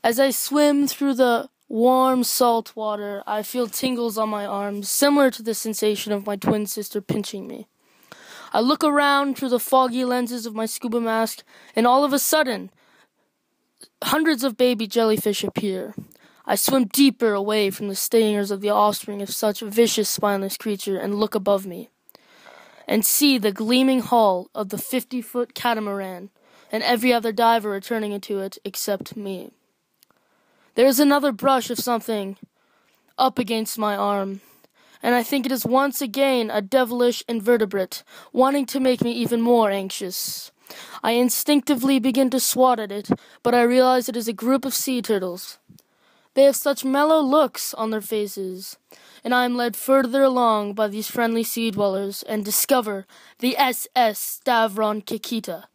As I swim through the warm salt water, I feel tingles on my arms, similar to the sensation of my twin sister pinching me. I look around through the foggy lenses of my scuba mask, and all of a sudden, hundreds of baby jellyfish appear. I swim deeper away from the stingers of the offspring of such a vicious, spineless creature and look above me, and see the gleaming hull of the 50-foot catamaran, and every other diver returning into it except me. There is another brush of something up against my arm, and I think it is once again a devilish invertebrate, wanting to make me even more anxious. I instinctively begin to swat at it, but I realize it is a group of sea turtles. They have such mellow looks on their faces, and I am led further along by these friendly sea dwellers and discover the SS Stavron Kikita,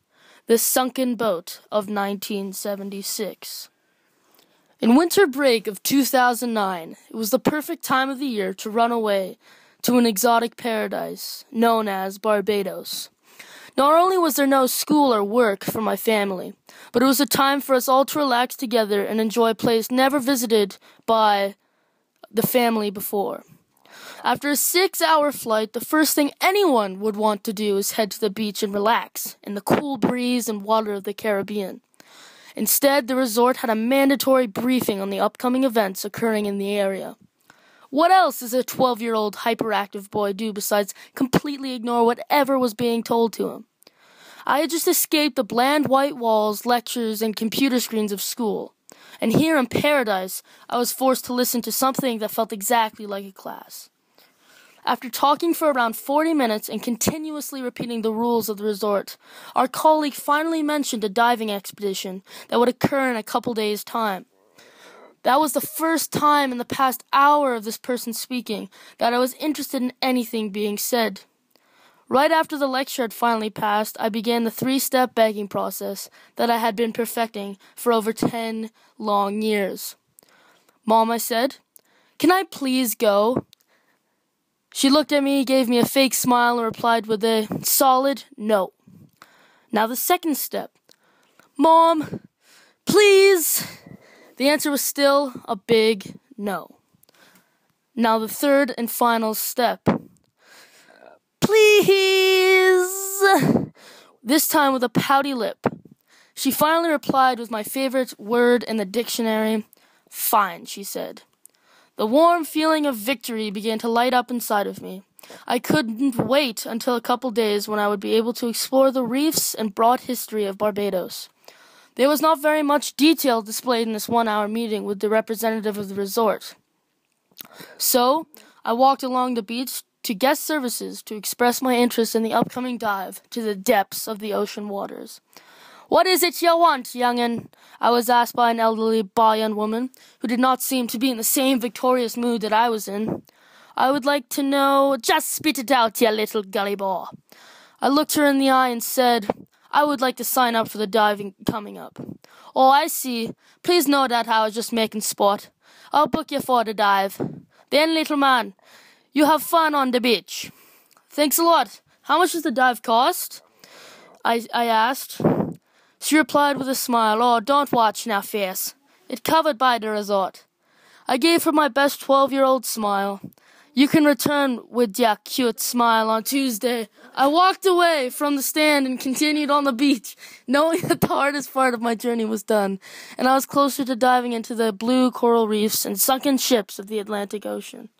the sunken boat of 1976. In winter break of 2009, it was the perfect time of the year to run away to an exotic paradise known as Barbados. Not only was there no school or work for my family, but it was a time for us all to relax together and enjoy a place never visited by the family before. After a 6-hour flight, the first thing anyone would want to do is head to the beach and relax in the cool breeze and water of the Caribbean. Instead, the resort had a mandatory briefing on the upcoming events occurring in the area. What else does a 12-year-old hyperactive boy do besides completely ignore whatever was being told to him? I had just escaped the bland white walls, lectures, and computer screens of school, and here in paradise, I was forced to listen to something that felt exactly like a class. After talking for around 40 minutes and continuously repeating the rules of the resort, our colleague finally mentioned a diving expedition that would occur in a couple days' time. That was the first time in the past hour of this person speaking that I was interested in anything being said. Right after the lecture had finally passed, I began the 3-step begging process that I had been perfecting for over 10 long years. "Mom," I said, "can I please go?" She looked at me, gave me a fake smile, and replied with a solid no. Now the second step. "Mom, please." The answer was still a big no. Now the third and final step. "Please." This time with a pouty lip. She finally replied with my favorite word in the dictionary. "Fine," she said. The warm feeling of victory began to light up inside of me. I couldn't wait until a couple days when I would be able to explore the reefs and broad history of Barbados. There was not very much detail displayed in this 1-hour meeting with the representative of the resort. So, I walked along the beach to guest services to express my interest in the upcoming dive to the depths of the ocean waters. "What is it you want, young'un?" I was asked by an elderly Bayan woman, who did not seem to be in the same victorious mood that I was in. "I would like to know—" "Just spit it out, you little gully boy." I looked her in the eye and said, "I would like to sign up for the diving coming up." "Oh, I see. Please know that I was just making sport. I'll book you for the dive. Then, little man, you have fun on the beach." "Thanks a lot. How much does the dive cost?" I asked. She replied with a smile, "Oh, don't watch now, face. It's covered by the resort." I gave her my best 12-year-old smile. "You can return with your cute smile on Tuesday." I walked away from the stand and continued on the beach, knowing that the hardest part of my journey was done, and I was closer to diving into the blue coral reefs and sunken ships of the Atlantic Ocean.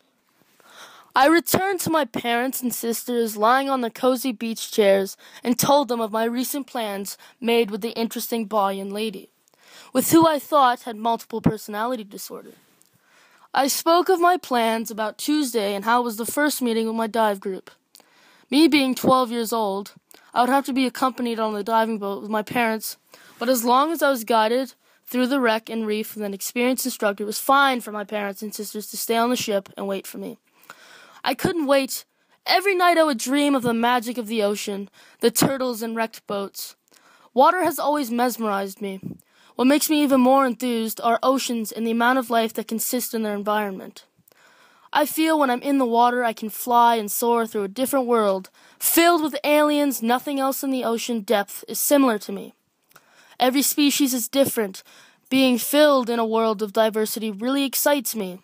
I returned to my parents and sisters lying on the cozy beach chairs and told them of my recent plans made with the interesting Bayan lady, with who I thought had multiple personality disorder. I spoke of my plans about Tuesday and how it was the first meeting with my dive group. Me being 12 years old, I would have to be accompanied on the diving boat with my parents, but as long as I was guided through the wreck and reef with an experienced instructor, it was fine for my parents and sisters to stay on the ship and wait for me. I couldn't wait. Every night I would dream of the magic of the ocean, the turtles and wrecked boats. Water has always mesmerized me. What makes me even more enthused are oceans and the amount of life that consists in their environment. I feel when I'm in the water I can fly and soar through a different world, filled with aliens. Nothing else in the ocean depth is similar to me. Every species is different, Being filled in a world of diversity really excites me.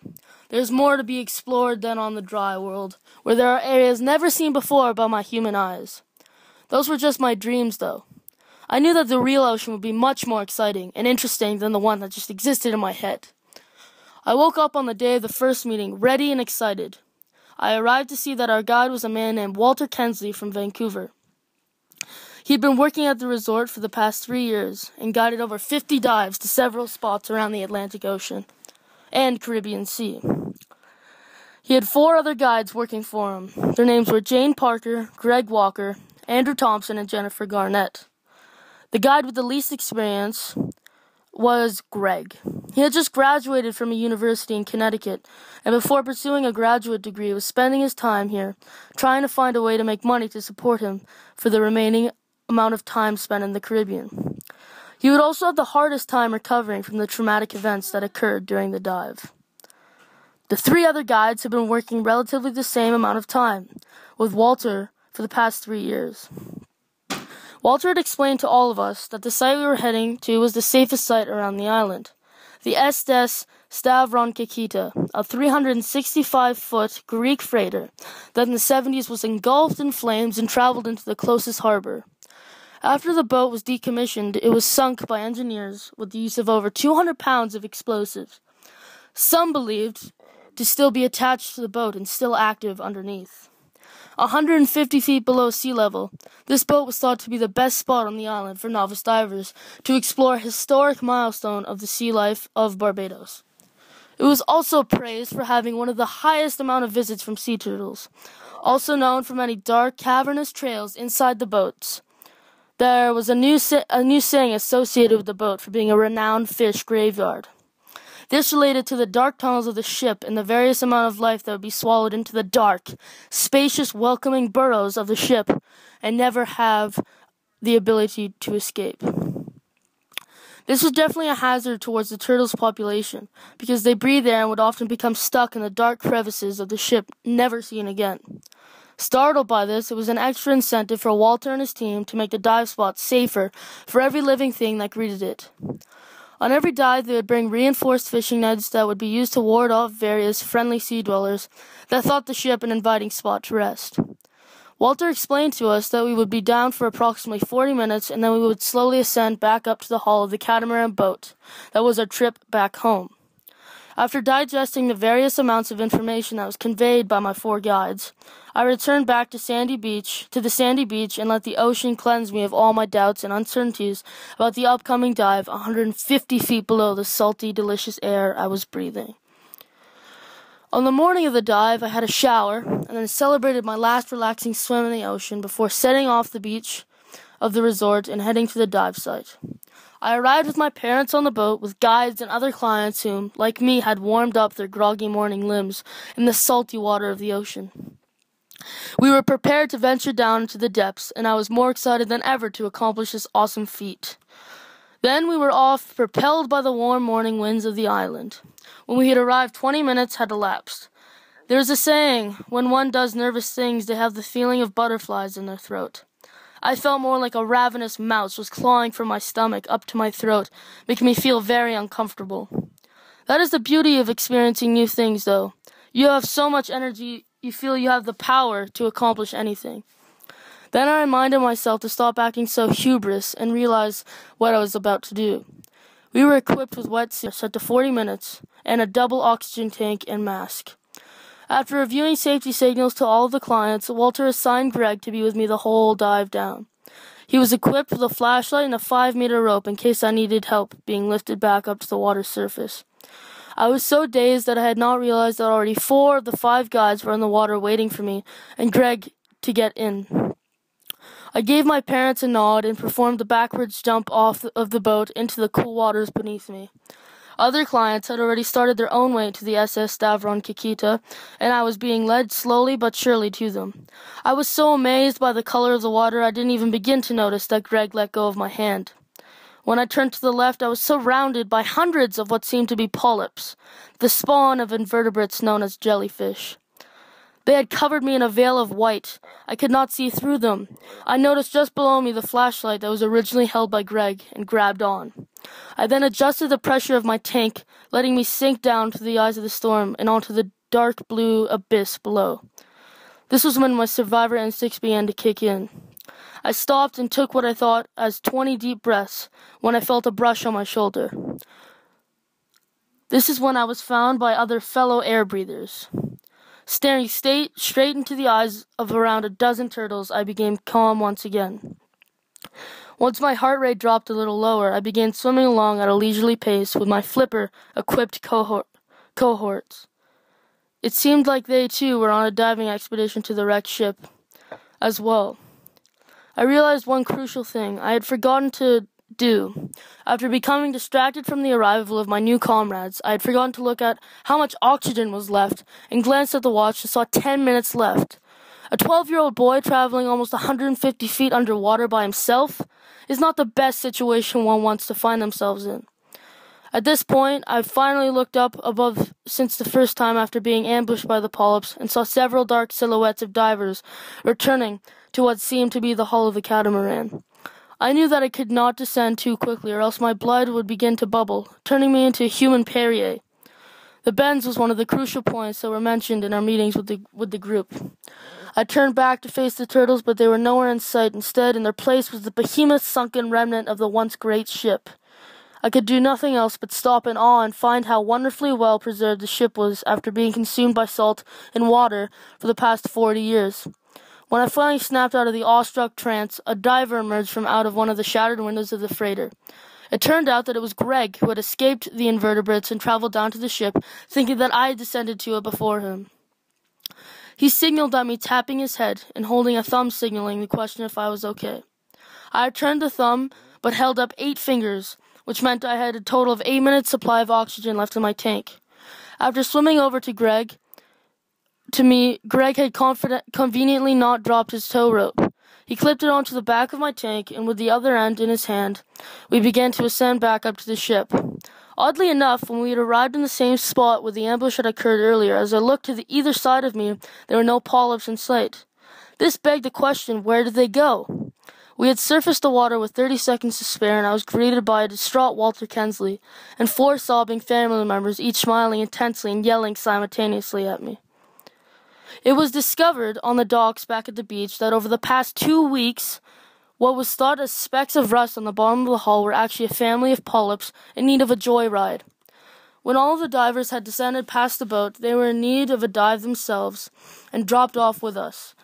There's more to be explored than on the dry world, where there are areas never seen before by my human eyes. Those were just my dreams, though. I knew that the real ocean would be much more exciting and interesting than the one that just existed in my head. I woke up on the day of the first meeting, ready and excited. I arrived to see that our guide was a man named Walter Kensley from Vancouver. He had been working at the resort for the past 3 years and guided over 50 dives to several spots around the Atlantic Ocean and Caribbean Sea. He had 4 other guides working for him. Their names were Jane Parker, Greg Walker, Andrew Thompson, and Jennifer Garnett. The guide with the least experience was Greg. He had just graduated from a university in Connecticut, and before pursuing a graduate degree was spending his time here, trying to find a way to make money to support him for the remaining amount of time spent in the Caribbean. He would also have the hardest time recovering from the traumatic events that occurred during the dive. The 3 other guides had been working relatively the same amount of time, with Walter for the past 3 years. Walter had explained to all of us that the site we were heading to was the safest site around the island. The Estes Stavronkikita, a 365-foot Greek freighter that in the 70s was engulfed in flames and traveled into the closest harbor. After the boat was decommissioned, it was sunk by engineers with the use of over 200 pounds of explosives. Some believed to still be attached to the boat and still active underneath. 150 feet below sea level, this boat was thought to be the best spot on the island for novice divers to explore a historic milestone of the sea life of Barbados. It was also praised for having one of the highest amount of visits from sea turtles, also known for many dark, cavernous trails inside the boats. There was a new saying associated with the boat for being a renowned fish graveyard. This related to the dark tunnels of the ship and the various amount of life that would be swallowed into the dark, spacious, welcoming burrows of the ship and never have the ability to escape. This was definitely a hazard towards the turtles' population, because they breathed there and would often become stuck in the dark crevices of the ship, never seen again. Startled by this, it was an extra incentive for Walter and his team to make the dive spot safer for every living thing that greeted it. On every dive, they would bring reinforced fishing nets that would be used to ward off various friendly sea dwellers that thought the ship an inviting spot to rest. Walter explained to us that we would be down for approximately 40 minutes and then we would slowly ascend back up to the hull of the catamaran boat that was our trip back home. After digesting the various amounts of information that was conveyed by my 4 guides, I returned back to the sandy beach and let the ocean cleanse me of all my doubts and uncertainties about the upcoming dive 150 feet below the salty, delicious air I was breathing. On the morning of the dive, I had a shower and then celebrated my last relaxing swim in the ocean before setting off the beach of the resort and heading to the dive site. I arrived with my parents on the boat with guides and other clients whom, like me, had warmed up their groggy morning limbs in the salty water of the ocean. We were prepared to venture down into the depths, and I was more excited than ever to accomplish this awesome feat. Then we were off, propelled by the warm morning winds of the island. When we had arrived, 20 minutes had elapsed. There's a saying, when one does nervous things, they have the feeling of butterflies in their throat. I felt more like a ravenous mouse was clawing from my stomach up to my throat, making me feel very uncomfortable. That is the beauty of experiencing new things, though. You have so much energy, you feel you have the power to accomplish anything. Then I reminded myself to stop acting so hubris and realize what I was about to do. We were equipped with wetsuits set to 40 minutes and a double oxygen tank and mask. After reviewing safety signals to all of the clients, Walter assigned Greg to be with me the whole dive down. He was equipped with a flashlight and a 5-meter rope in case I needed help being lifted back up to the water's surface. I was so dazed that I had not realized that already 4 of the 5 guides were in the water waiting for me and Greg to get in. I gave my parents a nod and performed a backwards jump off of the boat into the cool waters beneath me. Other clients had already started their own way to the SS Stavronkikita, and I was being led slowly but surely to them. I was so amazed by the color of the water I didn't even begin to notice that Greg let go of my hand. When I turned to the left, I was surrounded by hundreds of what seemed to be polyps, the spawn of invertebrates known as jellyfish. They had covered me in a veil of white. I could not see through them. I noticed just below me the flashlight that was originally held by Greg and grabbed on. I then adjusted the pressure of my tank, letting me sink down to the eyes of the storm and onto the dark blue abyss below. This was when my survivor instincts began to kick in. I stopped and took what I thought as 20 deep breaths when I felt a brush on my shoulder. This is when I was found by other fellow air breathers. Staring straight into the eyes of around a dozen turtles, I became calm once again. Once my heart rate dropped a little lower, I began swimming along at a leisurely pace with my flipper-equipped cohorts. It seemed like they, too, were on a diving expedition to the wrecked ship as well. I realized one crucial thing I had forgotten to do. After becoming distracted from the arrival of my new comrades, I had forgotten to look at how much oxygen was left and glanced at the watch and saw 10 minutes left. A 12-year-old boy traveling almost 150 feet underwater by himself is not the best situation one wants to find themselves in. At this point, I finally looked up above since the first time after being ambushed by the polyps and saw several dark silhouettes of divers returning to what seemed to be the hull of the catamaran. I knew that I could not descend too quickly or else my blood would begin to bubble, turning me into a human Perrier. The bends was one of the crucial points that were mentioned in our meetings with the group. I turned back to face the turtles, but they were nowhere in sight. Instead, in their place was the behemoth sunken remnant of the once great ship. I could do nothing else but stop in awe and find how wonderfully well preserved the ship was after being consumed by salt and water for the past 40 years. When I finally snapped out of the awestruck trance, a diver emerged from out of one of the shattered windows of the freighter. It turned out that it was Greg who had escaped the invertebrates and traveled down to the ship, thinking that I had descended to it before him. He signaled at me, tapping his head and holding a thumb signaling the question if I was okay. I returned the thumb, but held up 8 fingers, which meant I had a total of 8 minutes supply of oxygen left in my tank. After swimming over to me, Greg had conveniently not dropped his tow rope. He clipped it onto the back of my tank, and with the other end in his hand, we began to ascend back up to the ship. Oddly enough, when we had arrived in the same spot where the ambush had occurred earlier, as I looked to either side of me, there were no polyps in sight. This begged the question, where did they go? We had surfaced the water with 30 seconds to spare, and I was greeted by a distraught Walter Kensley and 4 sobbing family members, each smiling intensely and yelling simultaneously at me. It was discovered on the docks back at the beach that over the past 2 weeks, what was thought as specks of rust on the bottom of the hull were actually a family of polyps in need of a joyride. When all of the divers had descended past the boat, they were in need of a dive themselves and dropped off with us,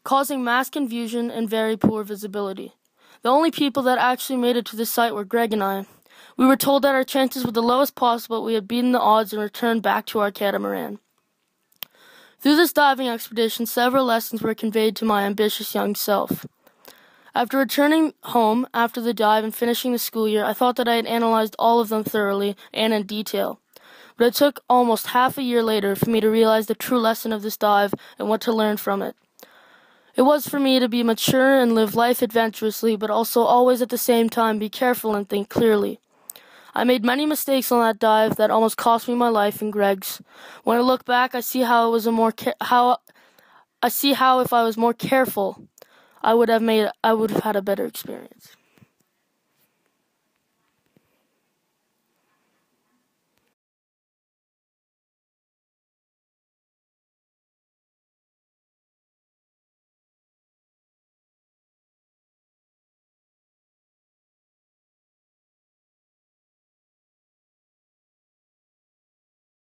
causing mass confusion and very poor visibility. The only people that actually made it to the site were Greg and I. We were told that our chances were the lowest possible, we had beaten the odds and returned back to our catamaran. Through this diving expedition, several lessons were conveyed to my ambitious young self. After returning home after the dive and finishing the school year, I thought that I had analyzed all of them thoroughly and in detail. But it took almost half a year later for me to realize the true lesson of this dive and what to learn from it. It was for me to be mature and live life adventurously, but also always at the same time be careful and think clearly. I made many mistakes on that dive that almost cost me my life and Greg's. When I look back, I see how if I was more careful, I would have had a better experience.